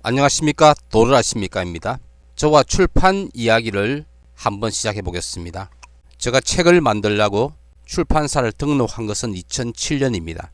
안녕하십니까, 도르라십니까입니다. 저와 출판 이야기를 한번 시작해 보겠습니다. 제가 책을 만들려고 출판사를 등록한 것은 2007년입니다.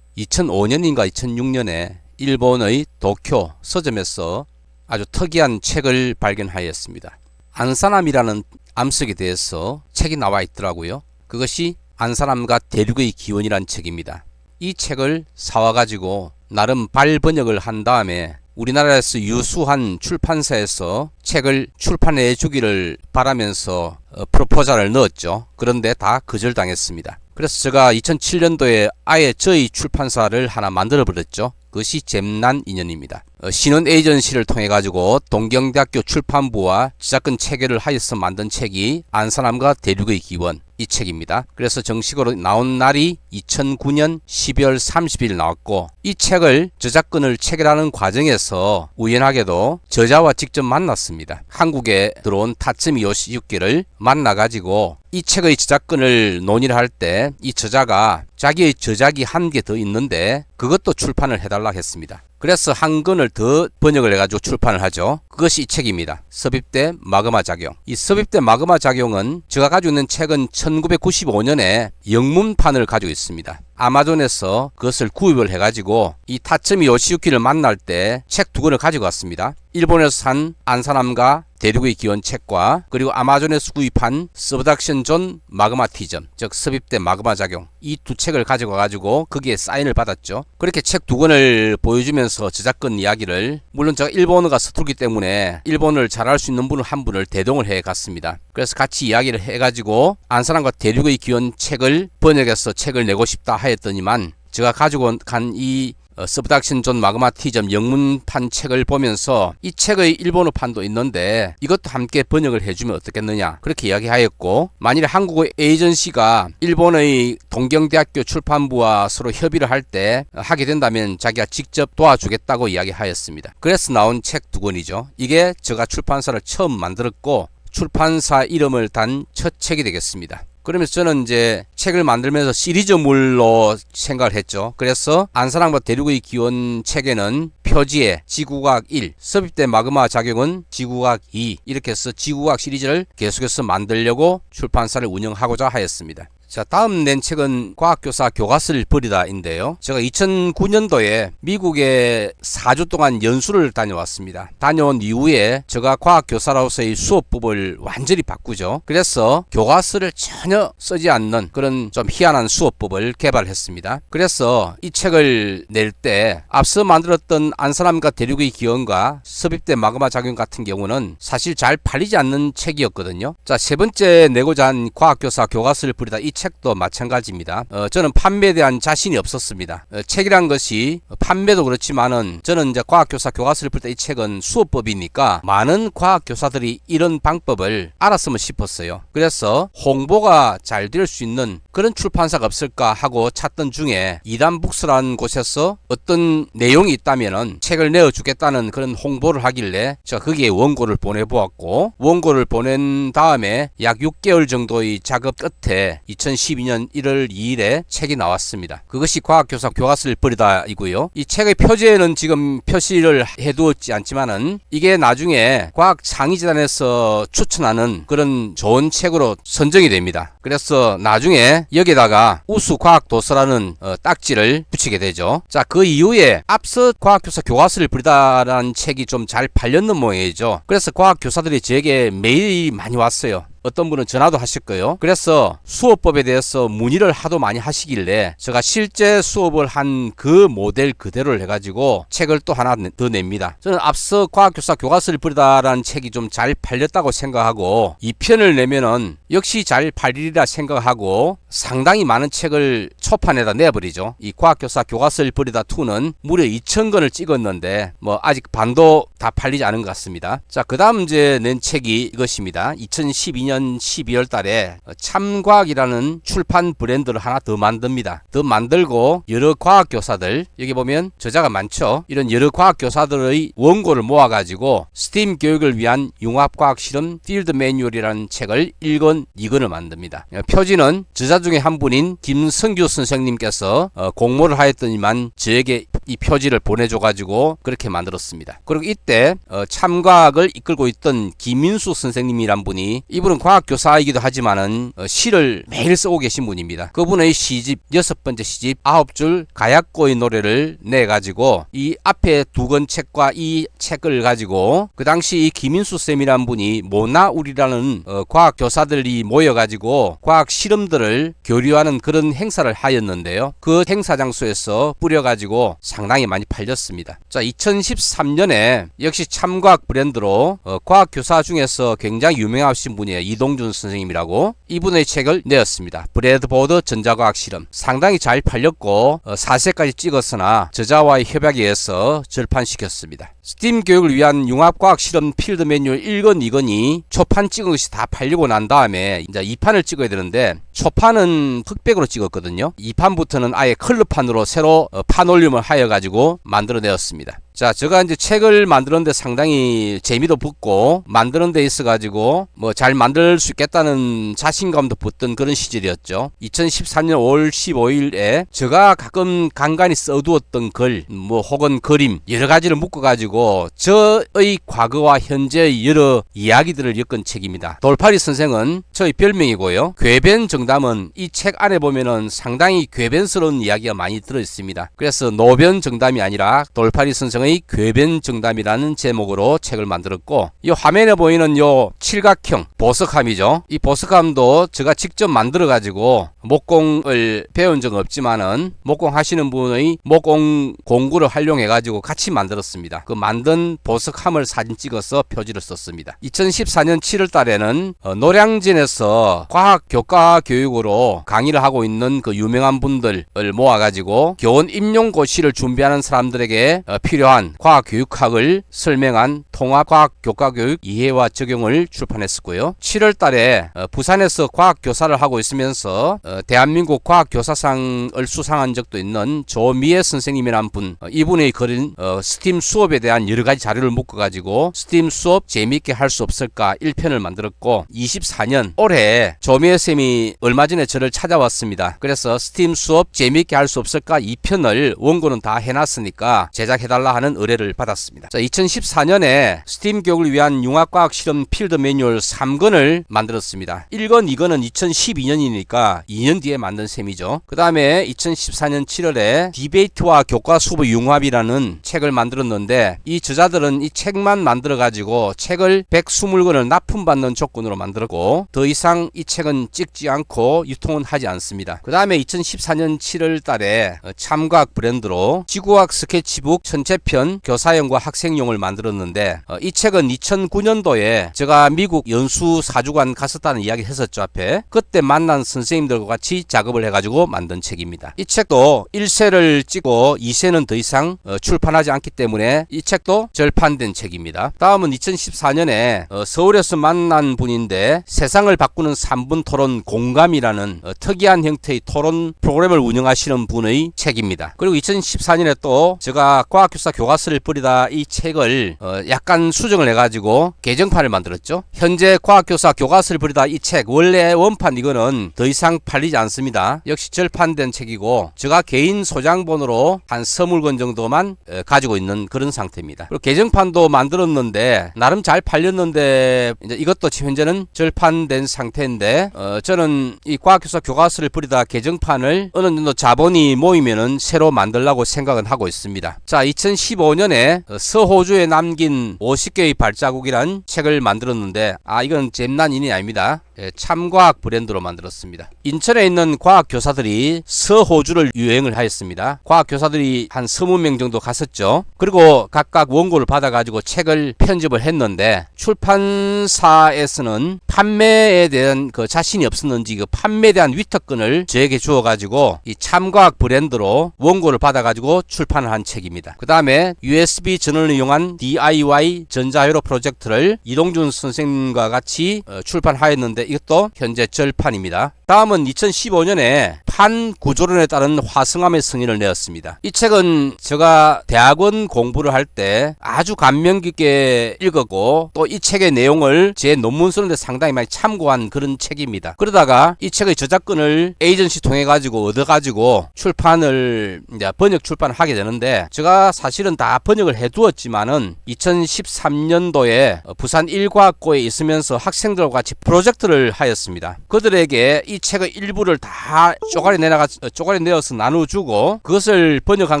2005년인가 2006년에 일본의 도쿄 서점에서 아주 특이한 책을 발견하였습니다. 안사람이라는 암석에 대해서 책이 나와 있더라고요. 그것이 안사람과 대륙의 기원이란 책입니다. 이 책을 사와가지고 나름 발번역을 한 다음에 우리나라에서 유수한 출판사에서 책을 출판해 주기를 바라면서 프로포잘을 넣었죠. 그런데 다 거절당했습니다. 그래서 제가 2007년도에 아예 저희 출판사를 하나 만들어 버렸죠. 그것이 잼난 인연입니다. 신원 에이전시를 통해 가지고 동경대학교 출판부와 저작권 체결을 하여서 만든 책이 안사람과 대륙의 기원, 이 책입니다. 그래서 정식으로 나온 날이 2009년 12월 30일 나왔고, 이 책을 저작권을 체결하는 과정에서 우연하게도 저자와 직접 만났습니다. 한국에 들어온 타츠미 요시유키를 만나가지고 이 책의 저작권을 논의를 할 때 이 저자가 자기의 저작이 한 개 더 있는데 그것도 출판을 해달라 했습니다. 그래서 한 권을 더 번역을 해가지고 출판을 하죠. 그것이 이 책입니다. 섭입대 마그마 작용. 이 섭입대 마그마 작용은 제가 가지고 있는 책은 1995년에 영문판을 가지고 있습니다. 아마존에서 그것을 구입을 해가지고 이 타츠미 요시유키를 만날 때 책 두 권을 가지고 왔습니다. 일본에서 산 안사람과 대륙의 기원 책과 그리고 아마존에서 구입한 서브덕션 존 마그마티즘, 즉 섭입대 마그마 작용, 이 두 책을 가지고 와가지고 거기에 사인을 받았죠. 그렇게 책 두 권을 보여주면서 저작권 이야기를, 물론 제가 일본어가 서툴기 때문에 일본어를 잘할 수 있는 분을 한 분을 대동을 해 갔습니다. 그래서 같이 이야기를 해가지고 안사람과 대륙의 기원 책을 번역해서 책을 내고 싶다 하였더니만, 제가 가지고 간 이 서브덕션 존 마그마티즘 영문판 책을 보면서 이 책의 일본어판도 있는데 이것도 함께 번역을 해주면 어떻겠느냐, 그렇게 이야기하였고, 만일에 한국의 에이전시가 일본의 동경대학교 출판부와 서로 협의를 할 때 하게 된다면 자기가 직접 도와주겠다고 이야기하였습니다. 그래서 나온 책 두 권이죠. 이게 제가 출판사를 처음 만들었고 출판사 이름을 단 첫 책이 되겠습니다. 그러면서 저는 이제 책을 만들면서 시리즈물로 생각을 했죠. 그래서 안사람과 대륙의 기원 책에는 표지에 지구과학 1, 섭입대 마그마 작용은 지구과학 2, 이렇게 해서 지구과학 시리즈를 계속해서 만들려고 출판사를 운영하고자 하였습니다. 자, 다음 낸 책은 과학교사 교과서를 버리다인데요. 제가 2009년도에 미국에 4주 동안 연수를 다녀왔습니다. 다녀온 이후에 제가 과학교사로서의 수업법을 완전히 바꾸죠. 그래서 교과서를 전혀 쓰지 않는 그런 좀 희한한 수업법을 개발했습니다. 그래서 이 책을 낼 때 앞서 만들었던 안사람과 대륙의 기원과 섭입대 마그마 작용 같은 경우는 사실 잘 팔리지 않는 책이었거든요. 자, 세 번째 내고자 한 과학교사 교과서를 버리다, 이 책도 마찬가지입니다. 저는 판매에 대한 자신이 없었습니다. 책이란 것이 판매도 그렇지만은 저는 이제 과학교사 교과서를 볼 때 이 책은 수업법이니까 많은 과학교사들이 이런 방법을 알았으면 싶었어요. 그래서 홍보가 잘 될 수 있는 그런 출판사가 없을까 하고 찾던 중에 이단북스라는 곳에서 어떤 내용이 있다면은 책을 내어주겠다는 그런 홍보를 하길래 제가 거기에 원고를 보내보았고, 원고를 보낸 다음에 약 6개월 정도의 작업 끝에 2012년 1월 2일에 책이 나왔습니다. 그것이 과학교사 교과서를 버리다 이고요. 이 책의 표지에는 지금 표시를 해두었지 않지만은 이게 나중에 과학창의재단에서 추천하는 그런 좋은 책으로 선정이 됩니다. 그래서 나중에 여기다가 우수 과학도서라는 딱지를 붙이게 되죠. 자, 그 이후에 앞서 과학교사 교과서를 버리다라는 책이 좀 잘 팔렸는 모양이죠. 그래서 과학교사들이 제게 메일이 많이 왔어요. 어떤 분은 전화도 하실 거예요. 그래서 수업법에 대해서 문의를 하도 많이 하시길래 제가 실제 수업을 한 그 모델 그대로를 해가지고 책을 또 하나 더 냅니다. 저는 앞서 과학교사 교과서를 버리다라는 책이 좀 잘 팔렸다고 생각하고 2편을 내면은 역시 잘 팔리리라 생각하고 상당히 많은 책을 초판에다 내버리죠. 이 과학교사 교과서를 버리다 2는 무려 2,000권을 찍었는데 뭐 아직 반도 다 팔리지 않은 것 같습니다. 자, 그 다음 이제 낸 책이 이것입니다. 2012년 2014년 12월 달에 참과학이라는 출판 브랜드를 하나 더 만듭니다. 더 만들고 여러 과학교사들, 여기 보면 저자가 많죠. 이런 여러 과학교사들의 원고를 모아가지고 스팀 교육을 위한 융합과학실험 필드 매뉴얼이라는 책을 1권, 2권을 만듭니다. 표지는 저자 중에 한 분인 김성규 선생님께서 공모를 하였더니만 저에게 이 표지를 보내줘가지고 그렇게 만들었습니다. 그리고 이때 참과학을 이끌고 있던 김민수 선생님이란 분이, 이분은 과학교사이기도 하지만은 시를 매일 쓰고 계신 분입니다. 그분의 시집, 6번째 시집 9줄 가약고의 노래를 내가지고 이 앞에 2권 책과 이 책을 가지고 그 당시 이 김민수 쌤이란 분이 모나울이라는 과학교사들이 모여가지고 과학 실험들을 교류하는 그런 행사를 하였는데요. 그 행사 장소에서 뿌려가지고 상당히 많이 팔렸습니다. 자, 2013년에 역시 참과학 브랜드로 과학교사 중에서 굉장히 유명하신 분이에요. 이동준 선생님이라고. 이분의 책을 내었습니다. 브래드포드 전자과학 실험. 상당히 잘 팔렸고 4세까지 찍었으나 저자와의 협약에 의해서 절판시켰습니다. 스팀 교육을 위한 융합과학 실험 필드 매뉴얼 1권, 2권이 초판 찍은 것이 다 팔리고 난 다음에 이제 2판을 찍어야 되는데, 초판은 흑백으로 찍었거든요. 2판부터는 아예 컬러판으로 새로 판올림을 하여가지고 만들어내었습니다. 자, 제가 이제 책을 만드는데 상당히 재미도 붙고 만드는 데 있어가지고 뭐 잘 만들 수 있겠다는 자신감도 붙던 그런 시절이었죠. 2013년 5월 15일에 제가 가끔 간간히 써두었던 글, 뭐 혹은 그림 여러 가지를 묶어가지고 저의 과거와 현재의 여러 이야기들을 엮은 책입니다. 돌파리 선생은 저의 별명이고요. 궤변 정담은 이 책 안에 보면은 상당히 궤변스러운 이야기가 많이 들어있습니다. 그래서 노변 정담이 아니라 돌파리 선생 의 궤변 정담이라는 제목으로 책을 만들었고, 이 화면에 보이는 요 칠각형 보석함이죠. 이 보석함도 제가 직접 만들어 가지고 목공을 배운 적은 없지만은 목공 하시는 분의 목공 공구를 활용해 가지고 같이 만들었습니다. 그 만든 보석함을 사진 찍어서 표지를 썼습니다. 2014년 7월 달에는 노량진에서 과학 교과 교육으로 강의를 하고 있는 그 유명한 분들을 모아 가지고 교원 임용고시를 준비하는 사람들에게 필요한 과학교육학을 설명한 통합과학교과교육 이해와 적용을 출판했었고요. 7월 달에 부산에서 과학교사를 하고 있으면서 대한민국 과학교사상을 수상한 적도 있는 조미애 선생님이란 분, 이분의 글인 스팀 수업에 대한 여러 가지 자료를 묶어가지고 스팀 수업 재미있게 할 수 없을까 1편을 만들었고, 24년 올해 조미애 쌤이 얼마 전에 저를 찾아왔습니다. 그래서 스팀 수업 재미있게 할 수 없을까 2편을 원고는 다 해놨으니까 제작해달라 하는 의뢰를 받았습니다. 자, 2014년에 스팀 교육을 위한 융합과학 실험 필드 매뉴얼 3권을 만들었습니다. 1권, 2권은 2012년이니까 2년 뒤에 만든 셈이죠. 그 다음에 2014년 7월에 디베이트와 교과 수업 융합이라는 책을 만들었는데, 이 저자들은 이 책만 만들어가지고 책을 120권을 납품받는 조건으로 만들었고, 더 이상 이 책은 찍지 않고 유통은 하지 않습니다. 그 다음에 2014년 7월 달에 참과학 브랜드로 지구과학 스케치북 전체편 교사용과 학생용을 만들었는데, 이 책은 2009년도에 제가 미국 연수 4주간 갔었다는 이야기 했었죠, 앞에. 그때 만난 선생님들과 같이 작업을 해가지고 만든 책입니다. 이 책도 1세를 찍고 2세는 더 이상 출판하지 않기 때문에 이 책도 절판된 책입니다. 다음은 2014년에 서울에서 만난 분인데, 세상을 바꾸는 3분 토론 공감이라는 특이한 형태의 토론 프로그램을 운영하시는 분의 책입니다. 그리고 2014년에 또 제가 과학교사 교과서를 뿌리다 이 책을 약간 수정을 해가지고 개정판을 만들었죠. 현재 과학교사 교과서를 뿌리다 이 책 원래 원판 이거는 더 이상 팔리지 않습니다. 역시 절판된 책이고, 제가 개인 소장본으로 한 20권 정도만 가지고 있는 그런 상태입니다. 그리고 개정판도 만들었는데 나름 잘 팔렸는데, 이제 이것도 현재는 절판된 상태인데, 저는 이 과학교사 교과서를 뿌리다 개정판을 어느 정도 자본이 모이면은 새로 만들려고 생각은 하고 있습니다. 자, 2015년에 서호주에 남긴 50개의 발자국이란 책을 만들었는데, 이건 잼난인이 아닙니다. 참과학 브랜드로 만들었습니다. 인천에 있는 과학교사들이 서호주를 유행을 하였습니다. 과학교사들이 한 20명 정도 갔었죠. 그리고 각각 원고를 받아가지고 책을 편집을 했는데, 출판사에서는 판매에 대한 그 자신이 없었는지 그 판매에 대한 위탁권을 저에게 주어가지고 이 참과학 브랜드로 원고를 받아가지고 출판을 한 책입니다. 그 다음에 USB 전원을 이용한 DIY 전자회로 프로젝트를 이동준 선생님과 같이 출판하였는데 이것도 현재 절판입니다. 다음은 2015년에 판구조론에 따른 화성암의 승인을 내었습니다. 이 책은 제가 대학원 공부를 할 때 아주 감명 깊게 읽었고 또 이 책의 내용을 제 논문 쓰는데 상당히 많이 참고한 그런 책입니다. 그러다가 이 책의 저작권을 에이전시 통해 가지고 얻어가지고 출판을 이제 번역 출판을 하게 되는데 제가 사실은 다 번역을 해두었지만은 2013년도에 부산 일과학고에 있으면서 학생들과 같이 프로젝트를 하였습니다. 그들에게 이 책의 일부를 다 쪼가리 내어서 나눠주고 그것을 번역한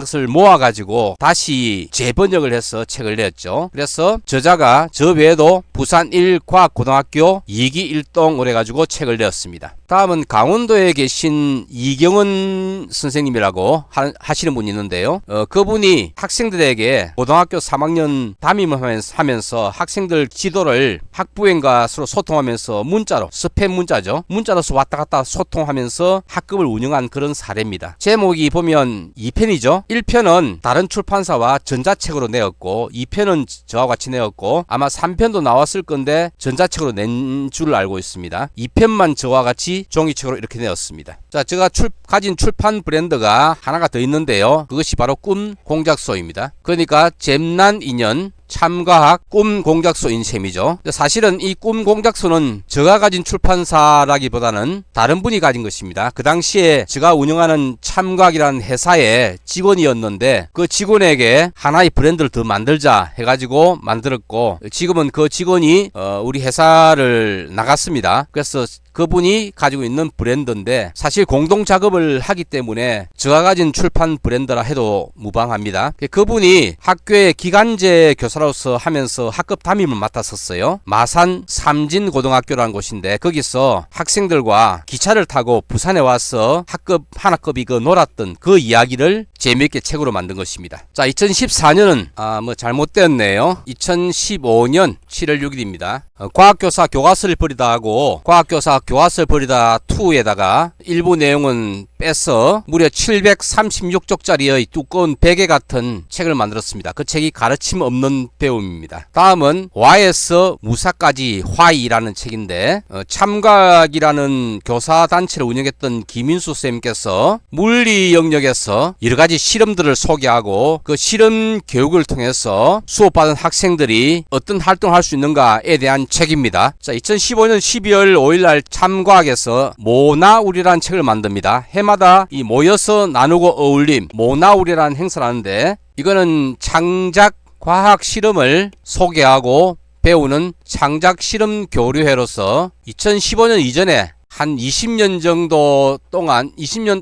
것을 모아가지고 다시 재번역을 해서 책을 냈죠. 그래서 저자가 저 외에도 부산 1과학고등학교 2기 1동을 해가지고 책을 내었습니다. 다음은 강원도에 계신 이경은 선생님이라고 하시는 분이 있는데요. 그분이 학생들에게 고등학교 3학년 담임을 하면서 학생들 지도를 학부형과 서로 소통하면서 문자로 스팸 문자로서 왔다 갔다 소통하면서 학급을 운영한 그런 사례입니다. 제목이 보면 2편이죠. 1편은 다른 출판사와 전자책으로 내었고 2편은 저와 같이 내었고 아마 3편도 나왔을 건데 전자책으로 낸 줄 알고 있습니다. 2편만 저와 같이 종이책으로 이렇게 내었습니다. 자, 제가 가진 출판 브랜드가 하나가 더 있는데요. 그것이 바로 꿈 공작소입니다. 그러니까 잼난 인연 참과학 꿈 공작소인 셈이죠. 사실은 이 꿈 공작소는 제가 가진 출판사라기보다는 다른 분이 가진 것입니다. 그 당시에 제가 운영하는 참과학이라는 회사의 직원이었는데 그 직원에게 하나의 브랜드를 더 만들자 해가지고 만들었고 지금은 그 직원이 우리 회사를 나갔습니다. 그래서 그분이 가지고 있는 브랜드인데 사실 공동 작업을 하기 때문에 제가 가진 출판 브랜드라 해도 무방합니다. 그분이 학교의 기간제 교사로서 하면서 학급 담임을 맡았었어요. 마산 삼진고등학교라는 곳인데 거기서 학생들과 기차를 타고 부산에 와서 학급 하나급이 놀았던 그 이야기를 재미있게 책으로 만든 것입니다. 자, 2014년은 잘못되었네요. 2015년 7월 6일입니다. 과학교사 교과서를 버리다 하고 과학교사 교과서를 버리다 2에다가 일부 내용은 빼서 무려 736쪽짜리의 두꺼운 베개 같은 책을 만들었습니다. 그 책이 가르침 없는 배움입니다. 다음은 와에서 무사까지 화이라는 책인데 참과학이라는 교사단체를 운영했던 김인수 쌤께서 물리 영역에서 여러가지 실험들을 소개하고 그 실험 교육을 통해서 수업받은 학생들이 어떤 활동을 할 수 있는가에 대한 책입니다. 자, 2015년 12월 5일날 참과학에서 모나울이라는 책을 만듭니다. 해마다 이 모여서 나누고 어울림 모나울이라는 행사를 하는데 이거는 창작 과학 실험을 소개하고 배우는 창작 실험 교류회로서 2015년 이전에 한 20년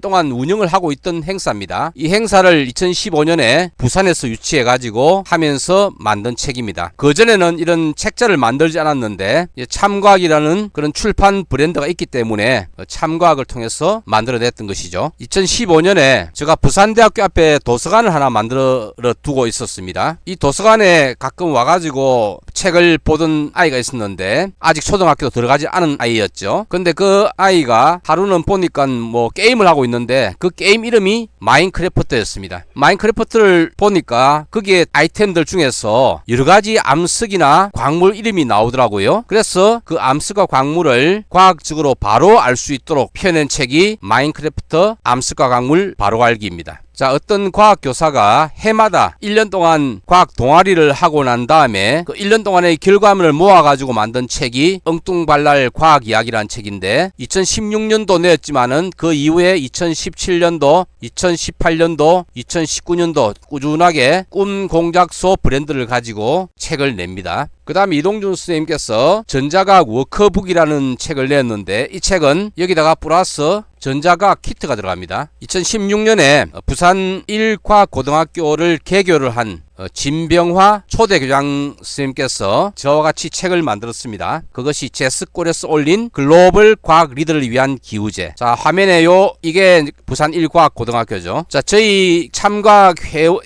동안 운영을 하고 있던 행사입니다. 이 행사를 2015년에 부산에서 유치해가지고 하면서 만든 책입니다. 그전에는 이런 책자를 만들지 않았는데 참과학이라는 그런 출판 브랜드가 있기 때문에 참과학을 통해서 만들어냈던 것이죠. 2015년에 제가 부산대학교 앞에 도서관을 하나 만들어 두고 있었습니다. 이 도서관에 가끔 와가지고 책을 보던 아이가 있었는데 아직 초등학교 들어가지 않은 아이였죠. 근데 그 아이가 하루는 보니까 게임을 하고 있는데 그 게임 이름이 마인크래프트였습니다. 마인크래프트를 보니까 거기에 아이템들 중에서 여러가지 암석이나 광물 이름이 나오더라고요. 그래서 그 암석과 광물을 과학적으로 바로 알 수 있도록 펴낸 책이 마인크래프트 암석과 광물 바로 알기입니다. 자, 어떤 과학교사가 해마다 1년 동안 과학 동아리를 하고 난 다음에 그 1년 동안의 결과물을 모아가지고 만든 책이 엉뚱발랄 과학 이야기라는 책인데 2016년도 내었지만은 그 이후에 2017년도, 2018년도, 2019년도 꾸준하게 꿈 공작소 브랜드를 가지고 책을 냅니다. 그 다음에 이동준 선생님께서 전자과학 워크북이라는 책을 냈는데 이 책은 여기다가 플러스 전자과학 키트가 들어갑니다. 2016년에 부산 1과학고등학교를 개교를 한 진병화 초대교장 선생님께서 저와 같이 책을 만들었습니다. 그것이 제스골에서 올린 글로벌 과학 리더를 위한 기우제. 자, 화면에요. 이게 부산 1과학고등학교죠. 자, 저희 참과학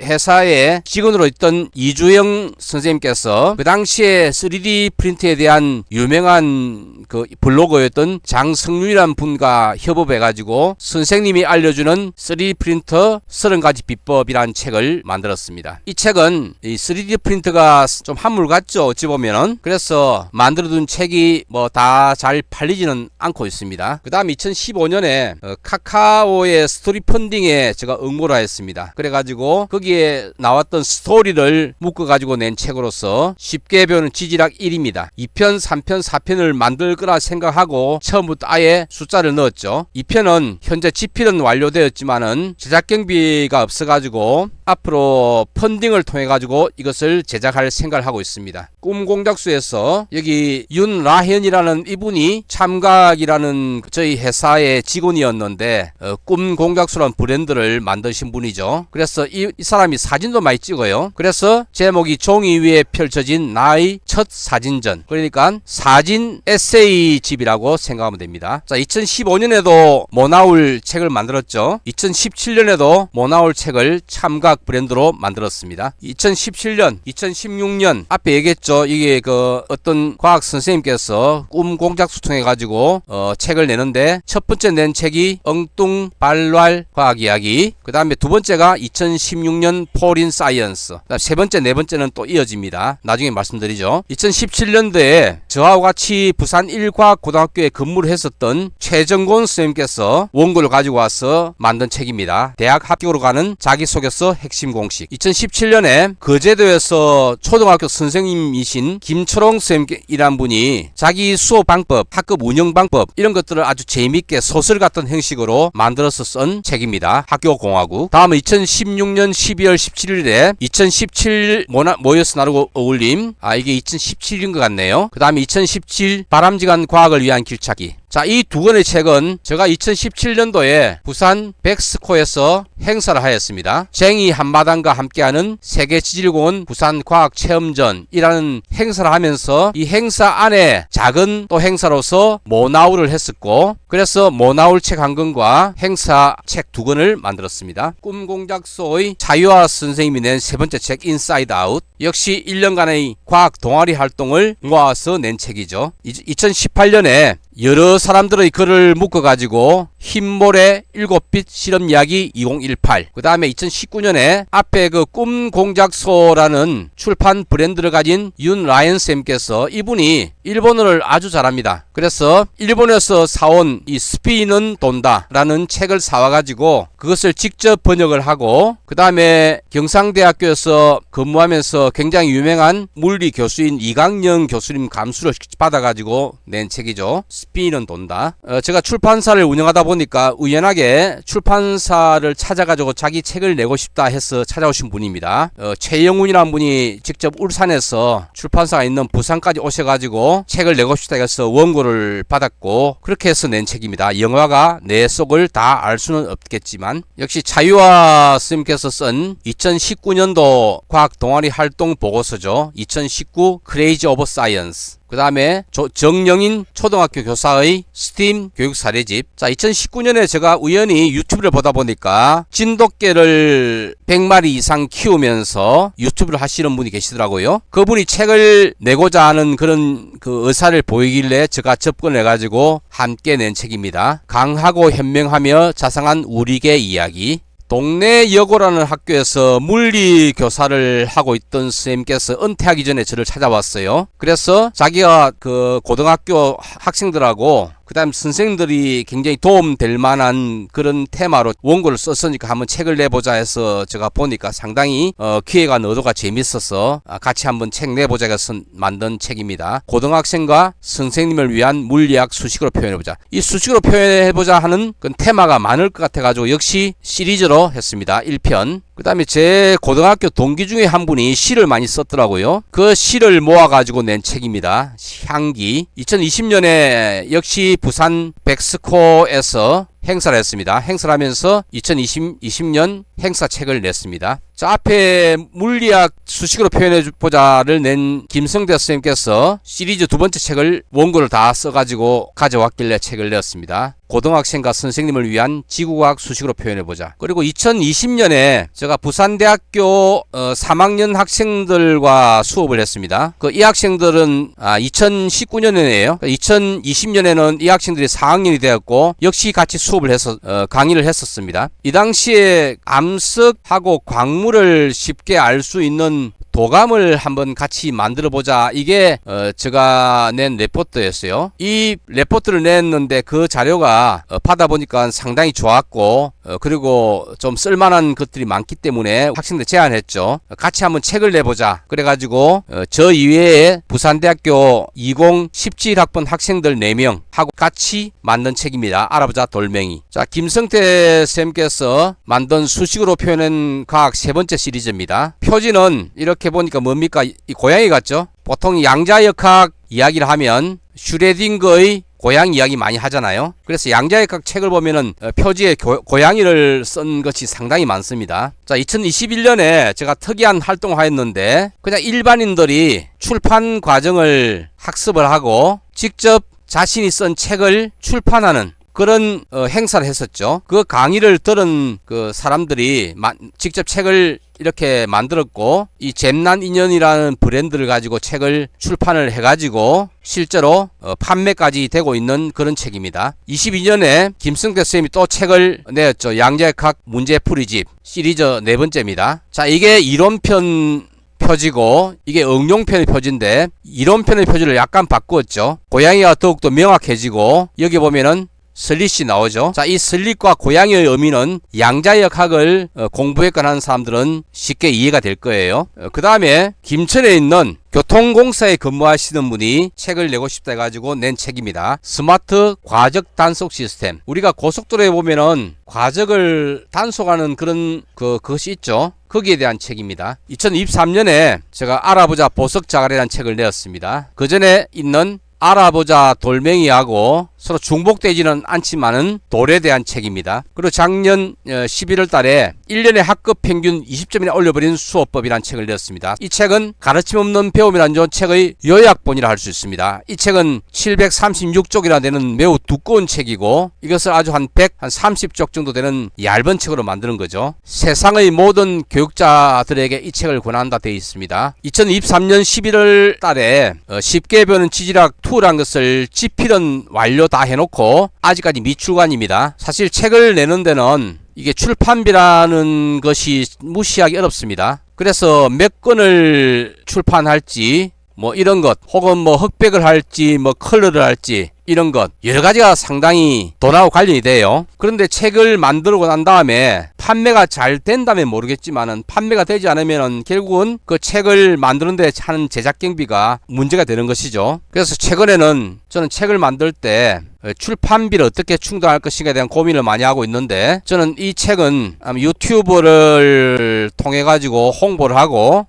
회사의 직원으로 있던 이주영 선생님께서 그 당시에 3D 프린트에 대한 유명한 그 블로거였던 장성윤이라는 분과 협업해가지고 선생님이 알려주는 3D 프린터 30가지 비법이라는 책을 만들었습니다. 이 책은 이 3D 프린터가 좀 한물 같죠, 어찌 보면은. 그래서 만들어둔 책이 뭐 다 잘 팔리지는 않고 있습니다. 그 다음 2015년에 카카오의 스토리 펀딩에 제가 응모를 했습니다. 그래가지고 거기에 나왔던 스토리를 묶어가지고 낸 책으로서 쉽게 배우는 지질학 1입니다. 2편, 3편, 4편을 만들 거라 생각하고 처음부터 아예 숫자를 넣었죠. 2편은 현재 집필은 완료되었지만은 제작 경비가 없어가지고 앞으로 펀딩을 통해 가지고 이것을 제작할 생각을 하고 있습니다. 꿈공작소에서 여기 윤라현이라는 이분이 참가학이라는 저희 회사의 직원이었는데 꿈공작소라는 브랜드를 만드신 분이죠. 그래서 이 사람이 사진도 많이 찍어요. 그래서 제목이 종이 위에 펼쳐진 나의 첫 사진전, 그러니까 사진 에세이 집이라고 생각하면 됩니다. 자, 2015년에도 뭐 나올 책을 만들었죠. 2017년에도 뭐 나올 책을 참가학 브랜드로 만들었습니다. 2017년, 2016년 앞에 얘기했죠. 이게 그 어떤 과학 선생님께서 꿈 공작소 통해 가지고 책을 내는데 첫 번째 낸 책이 엉뚱발랄 과학 이야기, 그 다음에 두 번째가 2016년 폴인 사이언스, 세 번째, 네 번째는 또 이어집니다. 나중에 말씀드리죠. 2017년도에 저와 같이 부산 1과학고등학교에 근무를 했었던 최정곤 선생님께서 원고를 가지고 와서 만든 책입니다. 대학 합격으로 가는 자기소개서 핵심 공식. 2017년에 거제도에서 초등학교 선생님이신 김초롱 선생님이란 분이 자기 수업 방법, 학급 운영 방법 이런 것들을 아주 재미있게 소설 같은 형식으로 만들어서 쓴 책입니다. 학교공화국. 다음은 2016년 12월 17일에 2017 모여서 나누고 어울림. 이게 2017인 것 같네요. 그 다음에 2017 바람직한 과학을 위한 길찾기. 자, 이 두 권의 책은 제가 2017년도에 부산 백스코에서 행사를 하였습니다. 쟁이 한마당과 함께하는 세계지질공원 부산과학체험전이라는 행사를 하면서 이 행사 안에 작은 또 행사로서 모나울을 했었고, 그래서 모나울 책 한 권과 행사 책 두 권을 만들었습니다. 꿈공작소의 자유화 선생님이 낸 세 번째 책 인사이드 아웃, 역시 1년간의 과학 동아리 활동을 모아서 낸 책이죠. 2018년에 여러 사람들의 글을 묶어가지고 흰모래 7빛 실험 이야기 2018. 그 다음에 2019년에 앞에 그 꿈공작소라는 출판 브랜드를 가진 윤라현 쌤께서, 이분이 일본어를 아주 잘합니다. 그래서 일본에서 사온 이 스피는 돈다 라는 책을 사와가지고 그것을 직접 번역을 하고, 그 다음에 경상대학교에서 근무하면서 굉장히 유명한 물리 교수인 이강영 교수님 감수를 받아가지고 낸 책이죠. 스피는 돈다. 제가 출판사를 운영하다 보니까 우연하게 출판사를 찾아가지고 자기 책을 내고 싶다 해서 찾아오신 분입니다. 최영훈이라는 분이 직접 울산에서 출판사가 있는 부산까지 오셔가지고 책을 내고 싶다 해서 원고를 받았고, 그렇게 해서 낸 책입니다. 영화가 내 속을 다 알 수는 없겠지만, 역시 자유화 스님께서 쓴 2019년도 과학 동아리 활동 보고서죠. 2019 크레이지 오브 사이언스. 그 다음에 정영인 초등학교 교사의 스팀 교육 사례집. 자, 2019년에 제가 우연히 유튜브를 보다 보니까 진돗개를 100마리 이상 키우면서 유튜브를 하시는 분이 계시더라고요. 그분이 책을 내고자 하는 그런 그 의사를 보이길래 제가 접근해가지고 함께 낸 책입니다. 강하고 현명하며 자상한 우리개 이야기. 동네 여고라는 학교에서 물리 교사를 하고 있던 선생님께서 은퇴하기 전에 저를 찾아왔어요. 그래서 자기가 그 고등학교 학생들하고 그 다음 선생님들이 굉장히 도움될 만한 그런 테마로 원고를 썼으니까 한번 책을 내보자 해서 제가 보니까 상당히 기획안 의도가 재밌어서 같이 한번 책 내보자 해서 만든 책입니다. 고등학생과 선생님을 위한 물리학 수식으로 표현해보자. 이 수식으로 표현해보자 하는 그 테마가 많을 것 같아가지고 역시 시리즈로 했습니다. 1편. 그 다음에 제 고등학교 동기 중에 한 분이 시를 많이 썼더라고요. 그 시를 모아가지고 낸 책입니다. 향기. 2020년에 역시 부산 백스코에서 행사를 했습니다. 행사를 하면서 2020년 행사책을 냈습니다. 자, 앞에 물리학 수식으로 표현해보자를 낸 김성대 선생님께서 시리즈 두 번째 책을 원고를 다 써가지고 가져왔길래 책을 내었습니다. 고등학생과 선생님을 위한 지구과학 수식으로 표현해보자. 그리고 2020년에 제가 부산대학교 3학년 학생들과 수업을 했습니다. 이 학생들은 2019년에요. 2020년에는 이 학생들이 4학년이 되었고 역시 같이 수업을 해서 강의를 했었습니다. 이 당시에 암석하고 광물을 쉽게 알 수 있는 도감을 한번 같이 만들어 보자. 이게 제가 낸 레포트였어요. 이 레포트를 냈는데 그 자료가 받아보니까 상당히 좋았고 그리고 좀 쓸만한 것들이 많기 때문에 학생들 제안했죠. 같이 한번 책을 내보자. 그래가지고 저 이외에 부산대학교 2017학번 학생들 4명 하고 같이 만든 책입니다. 알아보자 돌멩이. 자, 김성태 쌤께서 만든 수식으로 표현한 과학 세 번째 시리즈입니다. 표지는 이렇게 보니까 뭡니까? 이 고양이 같죠? 보통 양자역학 이야기를 하면 슈레딩거의 고양이 이야기 많이 하잖아요. 그래서 양자역학 책을 보면은 표지에 고양이를 쓴 것이 상당히 많습니다. 자, 2021년에 제가 특이한 활동을 하였는데 그냥 일반인들이 출판 과정을 학습을 하고 직접 자신이 쓴 책을 출판하는 그런 행사를 했었죠. 그 강의를 들은 그 사람들이 직접 책을 이렇게 만들었고 이 잼난 인연이라는 브랜드를 가지고 책을 출판을 해가지고 실제로 판매까지 되고 있는 그런 책입니다. 22년에 김승태 선생님이 또 책을 내었죠. 양자역학 문제풀이집 시리즈 4번째입니다. 자, 이게 이론편 표지고 이게 응용편의 표지인데 이론편의 표지를 약간 바꾸었죠. 고양이가 더욱더 명확해지고 여기 보면은 슬릿이 나오죠. 자, 이 슬릿과 고양이의 의미는 양자역학을 공부했거나 하는 사람들은 쉽게 이해가 될 거예요. 그 다음에 김천에 있는 교통공사에 근무하시는 분이 책을 내고 싶다 해가지고 낸 책입니다. 스마트 과적 단속 시스템. 우리가 고속도로에 보면은 과적을 단속하는 그런 그것이 있죠. 거기에 대한 책입니다. 2023년에 제가 알아보자 보석자갈이라는 책을 내었습니다. 그 전에 있는 알아보자 돌멩이하고 서로 중복되지는 않지만은 돌에 대한 책입니다. 그리고 작년 11월 달에 1년에 학급 평균 20점이나 올려버린 수업법이라는 책을 내었습니다. 이 책은 가르침 없는 배움이라는 책의 요약본이라 할 수 있습니다. 이 책은 736쪽이나 되는 매우 두꺼운 책이고 이것을 아주 한 130쪽 정도 되는 얇은 책으로 만드는 거죠. 세상의 모든 교육자들에게 이 책을 권한다 되어 있습니다. 2023년 11월 달에 쉽게 배우는 지질학 2라는 것을 집필은 완료 다 해놓고 아직까지 미출간입니다. 사실 책을 내는 데는 이게 출판비라는 것이 무시하기 어렵습니다. 그래서 몇 권을 출판할지 뭐 이런 것 혹은 뭐 흑백을 할지 뭐 컬러를 할지 이런 것 여러 가지가 상당히 돈하고 관련이 돼요. 그런데 책을 만들고 난 다음에 판매가 잘 된다면 모르겠지만은 판매가 되지 않으면은 결국은 그 책을 만드는데 하는 제작 경비가 문제가 되는 것이죠. 그래서 최근에는 저는 책을 만들 때 출판비를 어떻게 충당할 것인가에 대한 고민을 많이 하고 있는데 저는 이 책은 유튜브를 통해 가지고 홍보를 하고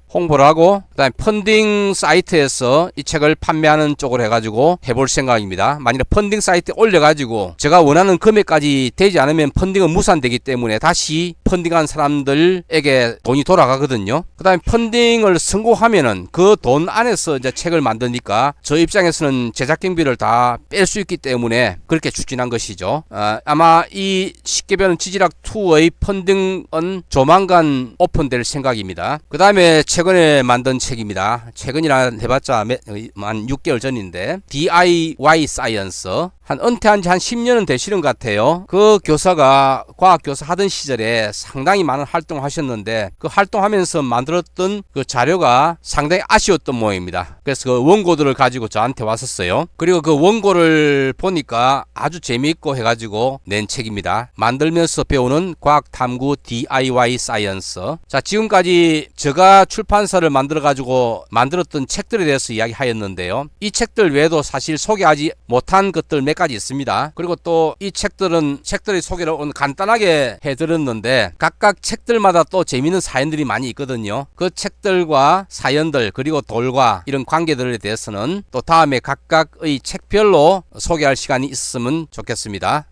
그다음에 펀딩 사이트에서 이 책을 판매하는 쪽으로 해가지고 해볼 생각입니다. 만일에 펀딩 사이트에 올려가지고 제가 원하는 금액까지 되지 않으면 펀딩은 무산되기 때문에 다시 펀딩한 사람들에게 돈이 돌아가거든요. 그 다음에 펀딩을 성공하면은 그 돈 안에서 이제 책을 만드니까 저 입장에서는 제작 경비를 다 뺄 수 있기 때문에 그렇게 추진한 것이죠. 아마 이 쉽게 배우는 지질학2의 펀딩은 조만간 오픈될 생각입니다. 그 다음에 최근에 만든 책입니다. 최근이라 해봤자 한 6개월 전인데 DIY 사이언스. 은퇴한 지 한 10년은 되시는 것 같아요. 그 교사가 과학교사 하던 시절에 상당히 많은 활동을 하셨는데 그 활동하면서 만들었던 그 자료가 상당히 아쉬웠던 모양입니다. 그래서 그 원고들을 가지고 저한테 왔었어요. 그리고 그 원고를 보니까 아주 재미있고 해가지고 낸 책입니다. 만들면서 배우는 과학탐구 DIY 사이언스. 자, 지금까지 제가 출판사를 만들어가지고 만들었던 책들에 대해서 이야기하였는데요. 이 책들 외에도 사실 소개하지 못한 것들 몇 가지 있습니다. 그리고 또 이 책들의 소개를 오늘 간단하게 해드렸는데 각각 책들마다 또 재미있는 사연들이 많이 있거든요. 그 책들과 사연들 그리고 돌과 이런 관계들에 대해서는 또 다음에 각각의 책별로 소개할 시간이 있으면 좋겠습니다.